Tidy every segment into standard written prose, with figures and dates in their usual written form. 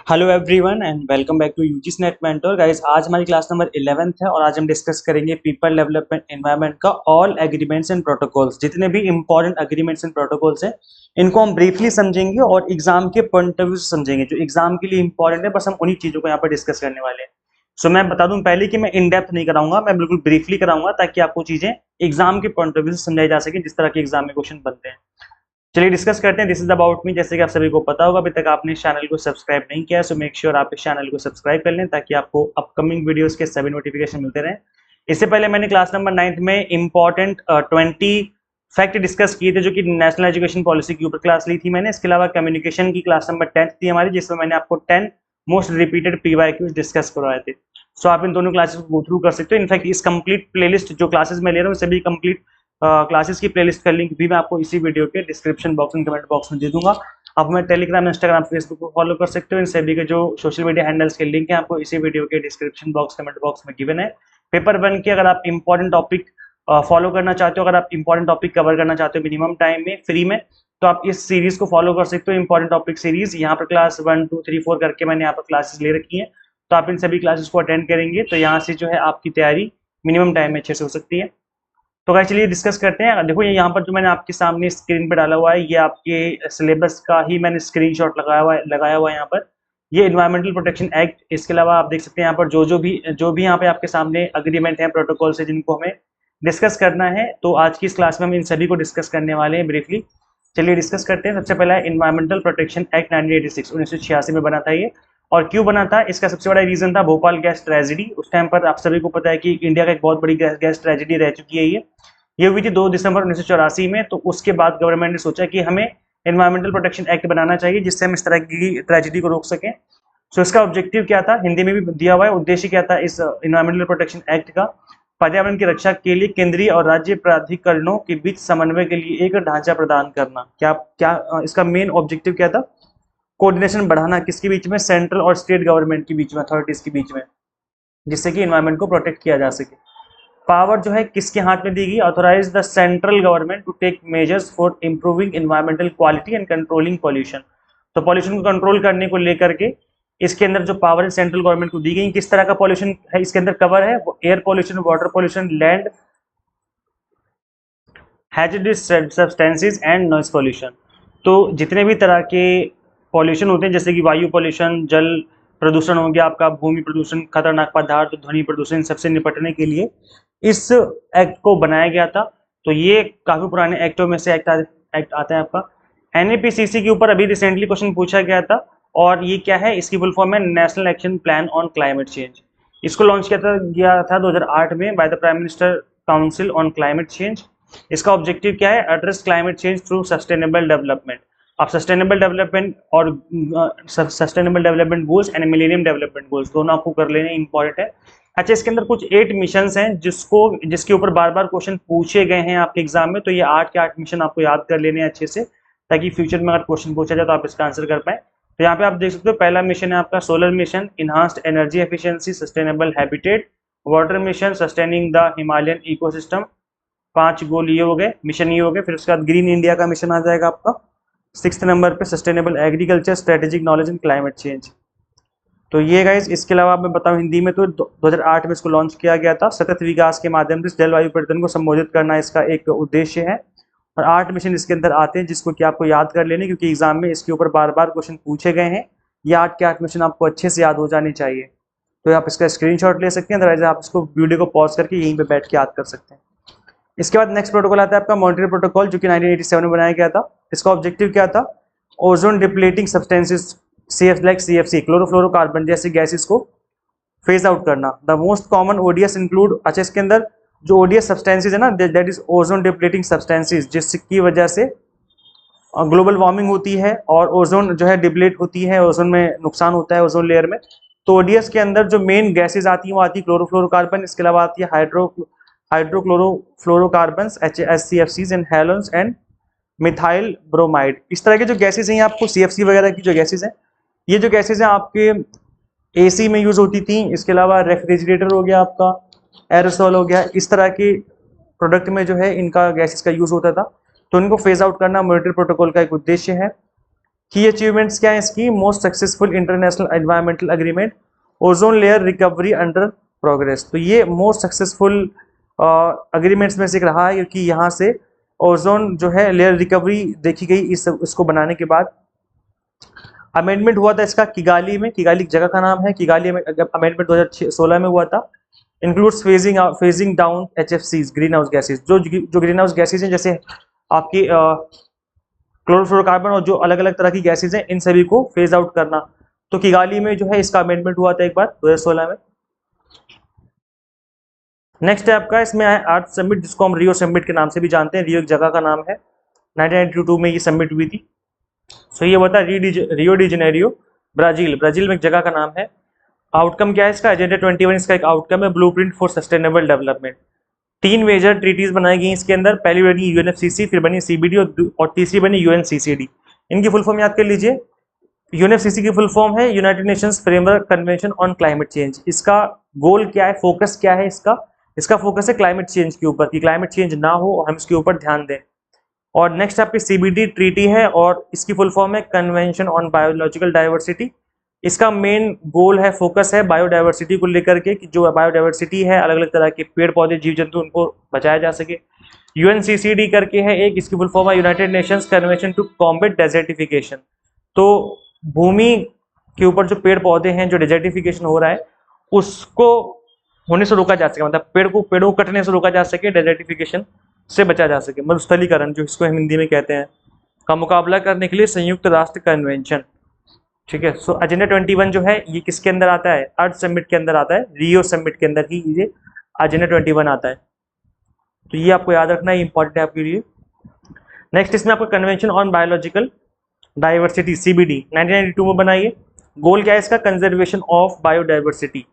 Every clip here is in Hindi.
Hello everyone and welcome back to UGC NET mentor guys. आज हमारी क्लास नंबर 11th है और आज हम डिस्कस करेंगे पीपल डेवलपमेंट एनवायरनमेंट का ऑल एग्रीमेंट्स एंड प्रोटोकॉल्स। जितने भी इंपॉर्टेंट एग्रीमेंट्स एंड प्रोटोकॉल्स हैं इनको हम ब्रीफली समझेंगे और एग्जाम के पॉइंट ऑफ व्यू से समझेंगे जो एग्जाम के लिए इंपॉर्टेंट है। बस हम उन्हीं चीजों को यहाँ पर डिस्कस करने वाले हैं। सो मैं बता दूं पहले कि मैं इन डेप्थ नहीं कराऊंगा, मैं बिल्कुल ब्रीफली कराऊंगा ताकि आपको चीजें एग्जाम के पॉइंट ऑफ व्यू से समझाई जा सके जिस तरह के एग्जाम में क्वेश्चन बनते हैं। चलिए डिस्कस करते हैं। This is about me. जैसे कि आप सभी को पता होगा, अभी तक आपने इस चैनल को सब्सक्राइब नहीं किया है, सो मेक श्योर आप इस चैनल को सब्सक्राइब कर लें ताकि आपको अपकमिंग वीडियोस के सभी नोटिफिकेशन मिलते रहें। इससे पहले मैंने क्लास नंबर 9th में इंपॉर्टेंट 20 फैक्ट डिस्कस किए थे जो कि नेशनल एजुकेशन पॉलिसी के ऊपर क्लास ली थी मैंने। इसके अलावा कम्युनिकेशन की क्लास नंबर 10th थी हमारी, जिसमें मैंने आपको 10 मोस्ट रिपीटेड PYQs डिस्कस करवाए थे। सो आप इन दोनों क्लासेस को गो थ्रू कर सकते हो। इनफैक्ट इस कंप्लीट प्लेलिस्ट जो क्लासेस में ले रहा हूँ सभी कंप्लीट क्लासेस की प्लेलिस्ट का लिंक भी मैं आपको इसी वीडियो के description box and comment box में दे दूंगा। आप मैं टेलीग्राम, इंस्टाग्राम, फेसबुक को फॉलो कर सकते हो। इन सभी के जो सोशल मीडिया हैंडल्स के लिंक है आपको इसी वीडियो के डिस्क्रिप्शन बॉक्स, कमेंट बॉक्स में गिवन है। पेपर 1 के अगर आप इंपॉर्टेंट टॉपिक फॉलो करना चाहते हो, अगर आप इंपॉर्टेंट टॉपिक कवर करना चाहते हो मिनिमम टाइम में फ्री में, तो आप इस सीरीज को फॉलो कर सकते हो। इंपॉर्टेंट टॉपिक सीरीज यहाँ पर क्लास 1, 2, 3, 4 करके मैंने यहाँ पर क्लासेस ले रखी है, तो आप इन सभी क्लासेस को अटेंड करेंगे तो यहाँ से जो है आपकी तैयारी मिनिमम टाइम में अच्छे से हो सकती है। तो गाइस चलिए डिस्कस करते हैं। देखो ये यहाँ पर जो मैंने आपके सामने स्क्रीन पे डाला हुआ है ये आपके सिलेबस का ही मैंने स्क्रीनशॉट लगाया हुआ है यहाँ पर। ये एनवायरमेंटल प्रोटेक्शन एक्ट। इसके अलावा आप देख सकते हैं यहाँ पर जो भी यहाँ पे आपके सामने अग्रीमेंट है, प्रोटोकॉल से जिनको हमें डिस्कस करना है, तो आज की इस क्लास में हम इन सभी को डिस्कस करने वाले हैं ब्रीफली। चलिए डिस्कस करते हैं। सबसे पहला एनवायरमेंटल प्रोटेक्शन एक्ट 1986 में बना था ये। और क्यों बना था, इसका सबसे बड़ा रीजन था भोपाल गैस ट्रेजेडी। उस टाइम पर आप सभी को पता है कि इंडिया का एक बहुत बड़ी गैस ट्रेजेडी रह चुकी है ये हुई थी 2 दिसंबर 1984 में। तो उसके बाद गवर्नमेंट ने सोचा कि हमें एनवायरमेंटल प्रोटेक्शन एक्ट बनाना चाहिए जिससे हम इस तरह की ट्रेजेडी को रोक सकें। सो इसका ऑब्जेक्टिव क्या था, हिंदी में भी दिया हुआ है। उद्देश्य क्या था इस एनवायरमेंटल प्रोटेक्शन एक्ट का, पर्यावरण की रक्षा के लिए केंद्रीय और राज्य प्राधिकरणों के बीच समन्वय के लिए एक ढांचा प्रदान करना। क्या क्या इसका मेन ऑब्जेक्टिव क्या था, कोऑर्डिनेशन बढ़ाना किसके बीच में, सेंट्रल और स्टेट गवर्नमेंट के बीच में, अथॉरिटीज के बीच में, जिससे कि एनवायरमेंट को प्रोटेक्ट किया जा सके। पावर जो है किसके हाथ में दी गई, authorise the central government to take measures for improving environmental quality and controlling pollution. तो पॉल्यूशन को कंट्रोल करने को लेकर के इसके अंदर जो पावर है सेंट्रल गवर्नमेंट को दी गई। किस तरह का पॉल्यूशन है इसके अंदर कवर है, वो air pollution, water pollution, land hazardous substances and noise pollution. तो जितने भी तरह के पॉल्यूशन होते हैं जैसे कि वायु पॉल्यूशन, जल प्रदूषण हो गया आपका, भूमि प्रदूषण, खतरनाक पदार्थ, ध्वनि प्रदूषण, सबसे निपटने के लिए इस एक्ट को बनाया गया था। तो ये काफी पुराने एक्टों में से एक्ट आता है आपका। NAPCC के ऊपर अभी रिसेंटली क्वेश्चन पूछा गया था और ये क्या है, इसकी फुल फॉर्म है national action plan on climate change. इसको लॉन्च किया गया था 2008 में by the prime minister council on climate change. इसका ऑब्जेक्टिव क्या है, address climate change through sustainable development. अब सस्टेनेबल डेवलपमेंट और sustainable development goals and millennium development goals दोनों आपको कर लेने इंपॉर्टेंट है। अच्छा, इसके अंदर कुछ 8 मिशंस हैं जिसके ऊपर बार बार क्वेश्चन पूछे गए हैं आपके एग्जाम में। तो ये 8 के 8 मिशन आपको याद कर लेने हैं अच्छे से, ताकि फ्यूचर में अगर क्वेश्चन पूछा जाए तो आप इसका आंसर कर पाए। तो यहाँ पे आप देख सकते हो पहला मिशन है आपका solar mission, enhanced energy efficiency, sustainable habitat, water mission, sustaining the Himalayan ecosystem. 5 गोल ये हो गए, मिशन ये हो गए। फिर उसके बाद ग्रीन इंडिया का मिशन आ जाएगा आपका 6th नंबर पे, sustainable agriculture, strategic knowledge and climate change. तो ये गाइस, इसके अलावा मैं बताऊं हिंदी में तो 2008 में इसको लॉन्च किया गया था। सतत विकास के माध्यम से जलवायु परिवर्तन को संबोधित करना इसका एक उद्देश्य है। और 8 मिशन इसके अंदर आते हैं जिसको कि आपको याद कर लेने, क्योंकि एग्जाम में इसके ऊपर बार बार क्वेश्चन पूछे गए हैं। ये 8 के 8 मिशन आपको अच्छे से याद हो जाने चाहिए। तो आप इसका स्क्रीनशॉट ले सकते हैं, अदरवाइज आप इसको वीडियो को पॉज करके यहीं पे बैठ के याद कर सकते हैं। इसके बाद नेक्स्ट प्रोटोकॉल आता है आपका मॉन्ट्रियल प्रोटोकॉल, जो कि 1987 में बनाया गया था। इसका ऑब्जेक्टिव क्या था, ozone depleting substances like CFC, chlorofluorocarbon जैसे गैसेस को फेज आउट करना। The most common ODS include, अच्छा इसके अंदर जो ODS सब्सटेंसेस है ना, that is ozone depleting substances, जिसकी वजह से ग्लोबल वार्मिंग होती है और ओजोन जो है डिप्लीट होती है, ओजोन में नुकसान होता है ओजोन लेयर में। तो ODS के अंदर जो मेन गैसेज आती है वो आती है क्लोरोफ्लोरोकार्बन, इसके अलावा आती है hydrochlorofluorocarbon HCFCs and halons and methyl bromide. इस तरह के जो गैसेज हैं आपको CFC वगैरह की जो गैसेज हैं, ये जो गैसेज हैं आपके AC में यूज होती थी। इसके अलावा रेफ्रिजरेटर हो गया आपका, एरोसोल हो गया, इस तरह के प्रोडक्ट में जो है इनका गैसेज का यूज होता था। तो इनको फेज आउट करना मॉनिटरी प्रोटोकॉल का एक उद्देश्य है। की अचीवमेंट्स क्या है इसकी? Most successful international environmental agreement, ozone layer recovery under progress. तो ये मोस्ट सक्सेसफुल एग्रीमेंट्स में से एक रहा है, क्योंकि यहाँ से ओजोन जो है लेयर रिकवरी देखी गई इसको बनाने के बाद। अमेंडमेंट हुआ था इसका किगाली में, किगाली जगह का नाम है, किगाली में अमेंडमेंट 2016 में हुआ था। Includes phasing down HFCs green house gases, जो ग्रीन हाउस गैसेज हैं जैसे आपकी क्लोरोफ्लोरोकार्बन और जो अलग अलग तरह की गैसेज हैं, इन सभी को फेज आउट करना। तो किगाली में जो है इसका अमेंडमेंट हुआ था एक बार 2016 में। नेक्स्ट है आपका इसमें है आर्थ समिट, जिसको हम रियो समिट के नाम से भी जानते हैं। रियो एक जगह का नाम है, 1992 में ये समिट हुई थी। सो ये होता है रियो डी जेनेरियो, ब्राजील में एक जगह का नाम है। आउटकम क्या है इसका? एजेंडा 21 इसका एक आउटकम है, blueprint for sustainable development. 3 major treaties बनाई गई इसके अंदर, पहली बनी UNFCCC, फिर बनी CBD और तीसरी बनी UNCCD। इनकी फुल फॉर्म याद कर लीजिए। UNFCCC की फुल फॉर्म है United Nations framework convention on climate change. इसका गोल क्या है, फोकस क्या है इसका फोकस है क्लाइमेट चेंज के ऊपर, कि क्लाइमेट चेंज ना हो और हम इसके ऊपर ध्यान दें। और नेक्स्ट आपकी CBD ट्रीटी है और इसकी फुल फॉर्म है कन्वेंशन ऑन बायोलॉजिकल डाइवर्सिटी। इसका मेन गोल है, फोकस है बायोडाइवर्सिटी को लेकर के, कि जो बायोडाइवर्सिटी है अलग अलग तरह के पेड़ पौधे जीव जंतु, उनको बचाया जा सके। UNCCD करके है एक, इसकी फुल फॉर्म है United Nations convention to combat desertification. तो भूमि के ऊपर जो पेड़ पौधे हैं, जो डेजर्टिफिकेशन हो रहा है उसको होने से रोका जा सके, मतलब पेड़ों को कटने से रोका जा सके, डेजर्टिफिकेशन से बचा जा सके, मरुस्थलीकरण जो इसको हम हिंदी में कहते हैं, का मुकाबला करने के लिए संयुक्त राष्ट्र कन्वेंशन। ठीक है। सो एजेंडा 21 जो है ये किसके अंदर आता है? अर्थ समिट के अंदर आता है, रियो समिट के अंदर ही ये एजेंडा 21 आता है। तो ये आपको याद रखना है, इंपॉर्टेंट है आपके लिए। नेक्स्ट इसमें आपका convention on biological diversity CBD 1992 में बनाई है। गोल क्या है इसका? Conservation of biodiversity.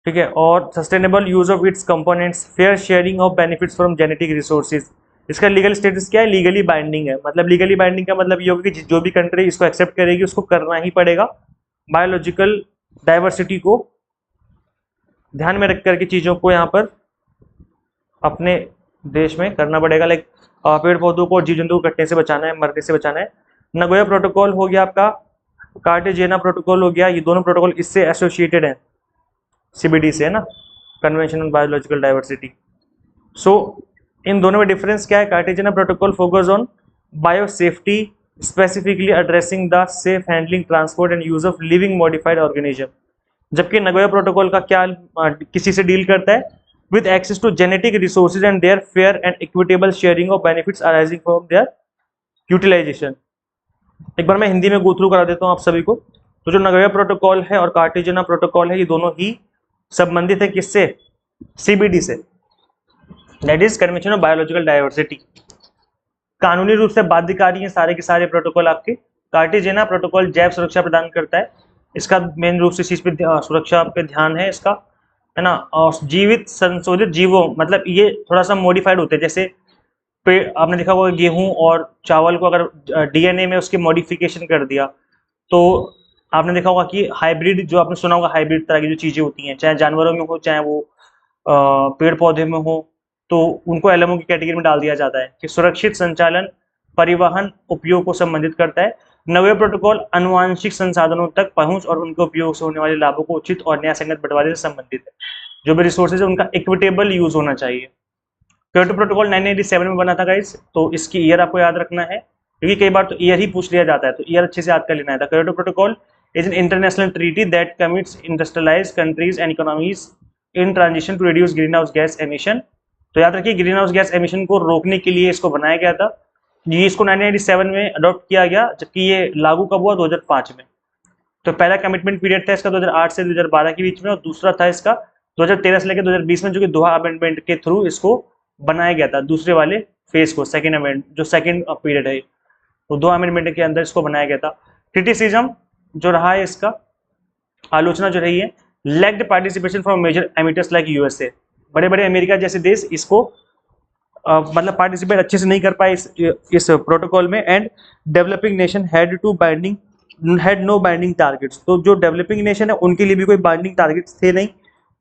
ठीक है। और sustainable use of its components, fair sharing of benefits from genetic resources. इसका लीगल स्टेटस क्या है? लीगली बाइंडिंग है। मतलब लीगली बाइंडिंग का मतलब ये होगा कि जो भी कंट्री इसको एक्सेप्ट करेगी उसको करना ही पड़ेगा। बायोलॉजिकल डाइवर्सिटी को ध्यान में रख करके चीज़ों को यहाँ पर अपने देश में करना पड़ेगा। लाइक पेड़ पौधों को और जीव जंतु को कटने से बचाना है, मरने से बचाना है। नगोया प्रोटोकॉल हो गया आपका, कार्टेजेना प्रोटोकॉल हो गया, ये दोनों प्रोटोकॉल इससे एसोसिएटेड हैं, CBD से, है ना, convention on biological diversity. So इन दोनों में डिफरेंस क्या है? Cartagena protocol focus on biosafety, specifically addressing the safe handling, transport and use of living modified organism. जबकि नगोया प्रोटोकॉल का क्या किसी से डील करता है? With access to genetic resources and their fair and equitable sharing of benefits arising from their utilisation. एक बार मैं हिंदी में गो थ्रू करा देता हूँ आप सभी को। तो जो नगोया प्रोटोकॉल है और कार्टेजेना प्रोटोकॉल है, ये दोनों ही संबंधित है किससे? CBD से, that is convention of biological diversity. कानूनी रूप से बाध्यकारी हैं सारे के सारे प्रोटोकॉल आपके। कार्टेजेना प्रोटोकॉल जैव सुरक्षा प्रदान करता है, इसका मेन रूप से चीज पे सुरक्षा पे ध्यान है इसका, है ना। और जीवित संशोधित जीवों, मतलब ये थोड़ा सा मॉडिफाइड होते हैं, जैसे आपने देखा होगा गेहूं और चावल को अगर DNA में उसके मॉडिफिकेशन कर दिया, तो आपने देखा होगा कि हाइब्रिड, जो आपने सुना होगा हाइब्रिड तरह की जो चीजें होती हैं, चाहे जानवरों में हो चाहे वो पेड़ पौधे में हो, तो उनको LMO की कैटेगरी में डाल दिया जाता है कि सुरक्षित संचालन, परिवहन, उपयोग को संबंधित करता है। नगोया प्रोटोकॉल अनुवांशिक संसाधनों तक पहुंच और उनके उपयोग से होने वाले लाभों को उचित और न्यायसंगत बंटवारे से संबंधित है। जो भी रिसोर्सेज है उनका इक्विटेबल यूज होना चाहिए। क्योटो प्रोटोकॉल 1987 में बना था गाइस, तो इसकी ईयर आपको याद रखना है, क्योंकि कई बार तो ईयर ही पूछ लिया जाता है, तो ईयर अच्छे से याद कर लेना है। The Kyoto protocol is an international treaty that commits industrialised countries and economies in transition to reduce greenhouse gas emission. तो याद रखिए, ग्रीन हाउस गैस एमिशन को रोकने के लिए इसको बनाया गया था। ये इसको 1997 में अडॉप्ट किया गया, जबकि ये लागू कब हुआ? 2005 में। तो पहला कमिटमेंट पीरियड था इसका 2008 से 2012 के बीच में, और दूसरा था इसका 2013 से लेकर 2020 में, जो कि दोहा अमेंडमेंट के थ्रू इसको बनाया गया था। दूसरे वाले फेज को, सेकेंड अमेंड जो सेकेंड पीरियड है, तो दोहा अमेंडमेंट के अंदर इसको बनाया गया था। क्रिटिसिज्म जो रहा है इसका, आलोचना जो रही है, lacked participation from major emitters like USA। बड़े बड़े अमेरिका जैसे देश इसको मतलब पार्टिसिपेट अच्छे से नहीं कर पाए इस प्रोटोकॉल में। And developing nation had no binding targets. तो जो डेवलपिंग नेशन है उनके लिए भी कोई बाइंडिंग टारगेट्स थे नहीं,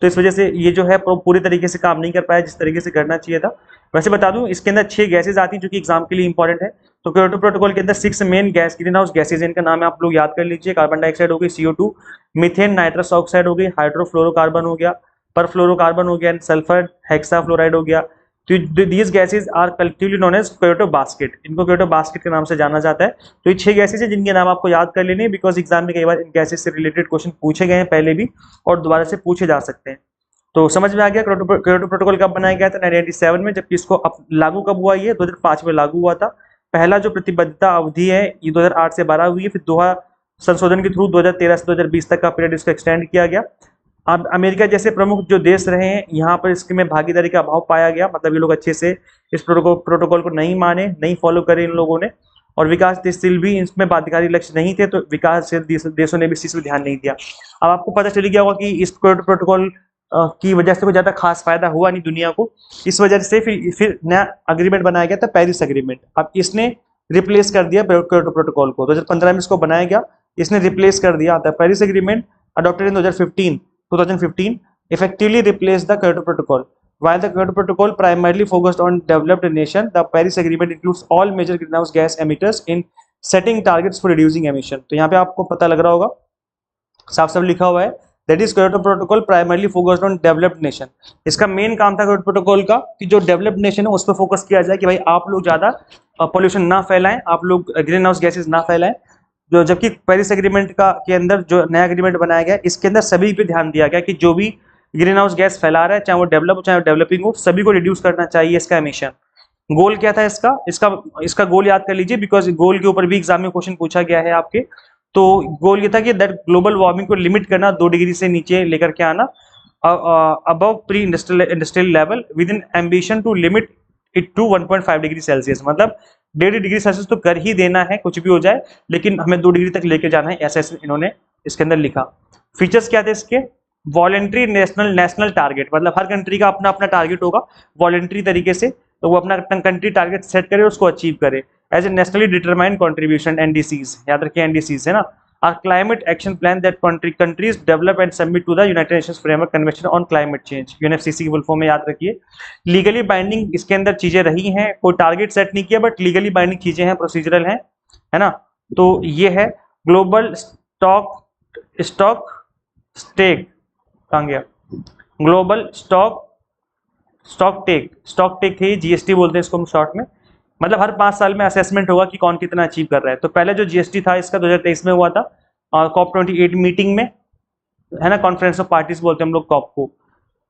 तो इस वजह से ये जो है पूरी तरीके से काम नहीं कर पाया जिस तरीके से करना चाहिए था। वैसे बता दूं इसके अंदर 6 गैसेज आती हैं जो कि एग्जाम के लिए इंपॉर्टेंट है। तो क्योटो प्रोटोकॉल के अंदर 6 main gas green house gases, इनका नाम है आप लोग याद कर लीजिए। कार्बन डाइऑक्साइड हो गई CO2, मीथेन, नाइट्रस ऑक्साइड हो गई, हाइड्रोफ्लोरोकार्बन हो गया, परफ्लोरोकार्बन हो गया, एंड सल्फर हेक्साफ्लोराइड हो गया। तो these gases are collectively known as Kyoto basket, इनको क्योटो बास्केट के नाम से जाना जाता है। तो ये 6 गैसेज है जिनके नाम आपको याद कर लेने, बिकॉज एग्जाम में कई बार इन गैसेज से रिलेटेड क्वेश्चन पूछे गए हैं पहले भी और दोबारा से पूछे जा सकते हैं। तो समझ में आ गया क्योटो प्रोटोकॉल कब बनाया गया था 1997 में, जबकि इसको लागू कब हुआ, ये 2005 में लागू हुआ था। पहला जो प्रतिबद्धता अवधि है ये 2008 से 12 हुई है, फिर दोहा संशोधन के थ्रू 2013 से 2020 तक का पीरियड इसको एक्सटेंड किया गया। अब अमेरिका जैसे प्रमुख जो देश रहे हैं यहाँ पर इसके में भागीदारी का अभाव पाया गया, मतलब ये लोग अच्छे से इस प्रोटोकॉल को नहीं माने, नहीं फॉलो करे इन लोगों ने, और विकासशील भी इसमें बाध्यकारी लक्ष्य नहीं थे, तो विकासशील देशों ने भी इस चीज पर ध्यान नहीं दिया। अब आपको पता चल गया होगा कि इस प्रोटोकॉल की वजह से कोई ज्यादा खास फायदा हुआ नहीं दुनिया को। इस वजह से फिर नया अग्रीमेंट बनाया गया था, पेरिस अग्रीमेंट। अब इसने रिप्लेस कर दिया क्योटो प्रोटोकॉल को, 2015 में इसको बनाया गया, इसने रिप्लेस कर दिया था Paris agreement adopted in 2015 effectively replaced the Kyoto Protocol. While the Kyoto Protocol primarily focused on developed nation, the Paris Agreement includes all major greenhouse gas emitters in setting targets for reducing emission. तो यहाँ पे आपको पता लग रहा होगा, साफ साफ लिखा हुआ है, that is Kyoto protocol primarily focused on developed nation. इसका मेन काम था क्योटो प्रोटोकॉल का कि जो डेवलप्ड नेशन है उस पर फोकस किया जाए कि भाई आप लोग ज्यादा पॉल्यूशन ना फैलाएं, आप लोग ग्रीन हाउस गैसेज ना फैलाएं। जो जबकि पेरिस एग्रीमेंट का के अंदर जो नया एग्रीमेंट बनाया गया इसके अंदर सभी पे ध्यान दिया गया कि जो भी ग्रीन हाउस गैस फैला रहा है, चाहे वो डेवलप हो चाहे डेवलपिंग हो, सभी को रिड्यूस करना चाहिए इसका एमिशन। गोल क्या था इसका इसका इसका गोल याद कर लीजिए, बिकॉज गोल के ऊपर भी एग्जाम में क्वेश्चन पूछा गया है आपके। तो गोल ये था कि दैट ग्लोबल वार्मिंग को लिमिट करना, 2 डिग्री से नीचे लेकर के आना above pre industrial level within ambition to limit it to 1.5 degree Celsius. मतलब 1.5 डिग्री सेल्सियस तो कर ही देना है कुछ भी हो जाए, लेकिन हमें 2 डिग्री तक लेके जाना है, ऐसा इन्होंने इसके अंदर लिखा। फीचर्स क्या थे इसके, वॉलेंट्री नेशनल टारगेट, मतलब हर कंट्री का अपना अपना टारगेट होगा वॉलेंट्री तरीके से, तो वो अपना कंट्री टारगेट सेट करे, उसको अचीव करे as a nationally determined contribution, NDCs याद रखिए, NDCs है ना, are climate action plan that countries develop and submit to the United Nations framework convention on climate change, UNFCCC की फुल फॉर्म में याद रखिए। लीगली बाइंडिंग इसके अंदर चीजें रही हैं, कोई टारगेट सेट नहीं किया बट लीगली बाइंडिंग चीजें हैं, प्रोसीजरल हैं, है ना। तो ये है ग्लोबल स्टॉक टेक, कहाँ गया, ग्लोबल स्टॉक टेक थे, GST बोलते हैं इसको हम शॉर्ट में। मतलब हर 5 साल में असेसमेंट होगा कि कौन कितना अचीव कर रहा है। तो पहले जो GST था इसका 2023 में हुआ था COP28 मीटिंग में, है ना, कॉन्फ्रेंस ऑफ पार्टीज बोलते हैं हम लोग COP को,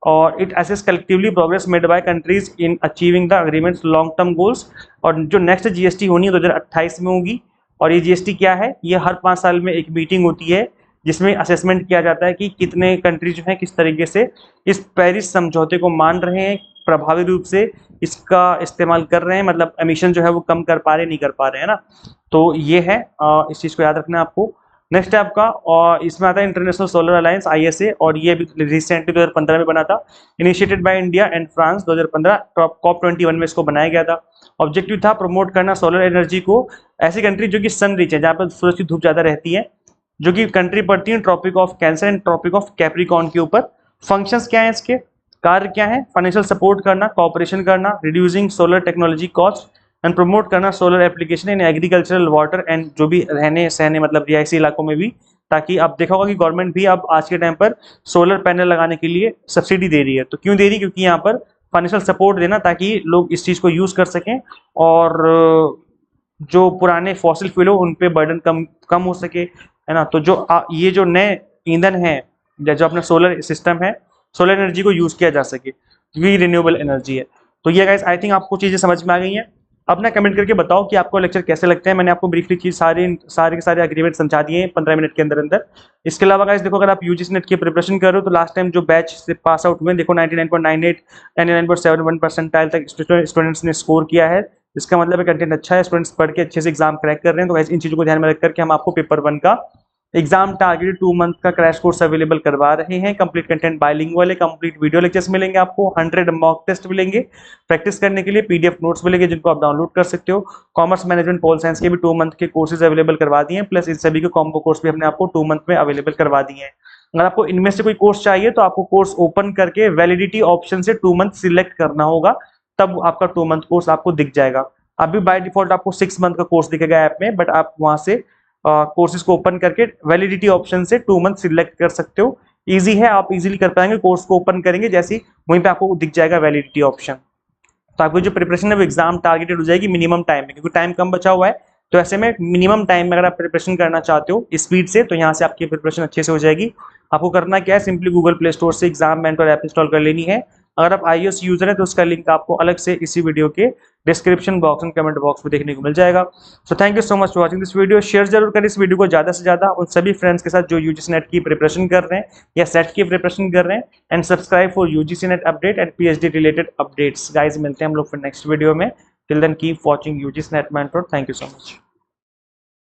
और it assess collectively progress made by countries in achieving the agreements long term goals. और जो नेक्स्ट GST होनी है 2028 में होगी। और ये GST क्या है, ये हर 5 साल में एक मीटिंग होती है जिसमें असेसमेंट किया जाता है कि कितने कंट्री जो है किस तरीके से इस पेरिस समझौते को मान रहे हैं, प्रभावी रूप से इसका इस्तेमाल कर रहे हैं, मतलब एमिशन जो है वो कम कर पा रहे नहीं कर पा रहे हैं ना। तो ये है, इस चीज को याद रखना है आपको। नेक्स्ट है आपका, और इसमें आता है इंटरनेशनल सोलर अलायंस ISA, और ये भी रिसेंटली 2015 में बना था, initiated by India and France. 2015 COP21 में इसको बनाया गया था। ऑब्जेक्टिव था प्रमोट करना सोलर एनर्जी को ऐसी कंट्री जो कि सन रिच है, जहाँ पर सूरज की धूप ज्यादा रहती है, जो कि कंट्री पड़ती है tropic of cancer and tropic of capricorn के ऊपर। फंक्शंस क्या है इसके, कार्य क्या है, फाइनेंशियल सपोर्ट करना, कॉपरेशन करना, reducing solar technology cost and promote करना solar application in agricultural water and जो भी रहने सहने मतलब रिहायशी इलाकों में भी, ताकि आप देखा होगा कि गवर्नमेंट भी अब आज के टाइम पर सोलर पैनल लगाने के लिए सब्सिडी दे रही है। तो क्यों दे रही है, क्योंकि यहाँ पर फाइनेंशियल सपोर्ट देना ताकि लोग इस चीज को यूज कर सकें और जो पुराने फॉसिल फ्यूल हो उन पे बर्डन कम हो सके, है ना। तो जो ये जो नए ईंधन है, जो अपना सोलर सिस्टम है, सोलर एनर्जी को यूज किया जा सके, क्योंकि रिन्यूएबल एनर्जी है। तो ये गाइस आई थिंक आपको चीजें समझ में आ गई हैं। अब ना कमेंट करके बताओ कि आपको लेक्चर कैसे लगते हैं। मैंने आपको ब्रीफली चीज सारे एग्रीमेंट समझा दिए हैं 15 मिनट के अंदर अंदर। इसके अलावा गाइस देखो, अगर आप UGC नेट की प्रिपरेशन कर रहे हो तो लास्ट टाइम जो बैच से पास आउट हुए, देखो 99.98 99.71 परसेंटाइल तक स्टूडेंट्स ने स्कोर किया है। इसका मतलब है कंटेंट अच्छा है, स्टूडेंट्स पढ़ के अच्छे से एग्जाम क्रैक कर रहे हैं। तो गाइस इन चीजों को ध्यान में रख करके हम आपको पेपर 1 का एग्जाम टारगेटेड 2 मंथ का क्रैश कोर्स अवेलेबल करवा रहे हैं। कंप्लीट कंटेंट बाइलिंगुअल है, कंप्लीट वीडियो लेक्चर्स मिलेंगे आपको, 100 मॉक टेस्ट मिलेंगे प्रैक्टिस करने के लिए, PDF नोट्स मिलेंगे जिनको आप डाउनलोड कर सकते हो। कॉमर्स मैनेजमेंट पोल साइंस के भी 2 मंथ के कोर्सेज अवेलेबल करवा दिए हैं, प्लस इन सभी के कॉम्बो कोर्स भी हमने आपको 2 मंथ में अवेलेबल करवा दिए हैं। अगर आपको इनमें से कोई कोर्स चाहिए तो आपको कोर्स ओपन करके वैलिडिटी ऑप्शन से 2 मंथ सिलेक्ट करना होगा, तब आपका 2 मंथ कोर्स आपको दिख जाएगा। अभी बाय डिफॉल्ट आपको 6 मंथ का कोर्स दिखेगा ऐप में, बट आप वहां से कोर्सेज को ओपन करके वैलिडिटी ऑप्शन से 2 मंथ सिलेक्ट कर सकते हो। इजी है, आप इजीली कर पाएंगे। कोर्स को ओपन करेंगे जैसे ही वहीं पे आपको दिख जाएगा वैलिडिटी ऑप्शन। तो आपकी जो प्रिपरेशन है वो एग्जाम टारगेटेड हो जाएगी मिनिमम टाइम में, क्योंकि टाइम कम बचा हुआ है। तो ऐसे में मिनिमम टाइम में अगर आप प्रिपरेशन करना चाहते हो स्पीड से, तो यहाँ से आपकी प्रिपरेशन अच्छे से हो जाएगी। आपको करना क्या है, सिंपली गूगल प्ले स्टोर से एग्जाम मेंटर ऐप इंस्टॉल कर लेनी है। अगर आप iOS यूजर है तो उसका लिंक आपको अलग से इसी वीडियो के description box and comment box में देखने को मिल जाएगा। So thank you so much for watching this video. Share जरूर करें इस वीडियो को ज्यादा से ज्यादा उन सभी फ्रेंड्स के साथ जो यूजीसी नेट की प्रिपरेशन कर रहे हैं या सेट की प्रिपरेशन कर रहे हैं। And subscribe for UGC NET update and PhD related updates. Guys मिलते हैं हम लोग फिर नेक्स्ट वीडियो में। Till then keep watching UGC NET mentor. Thank you so much.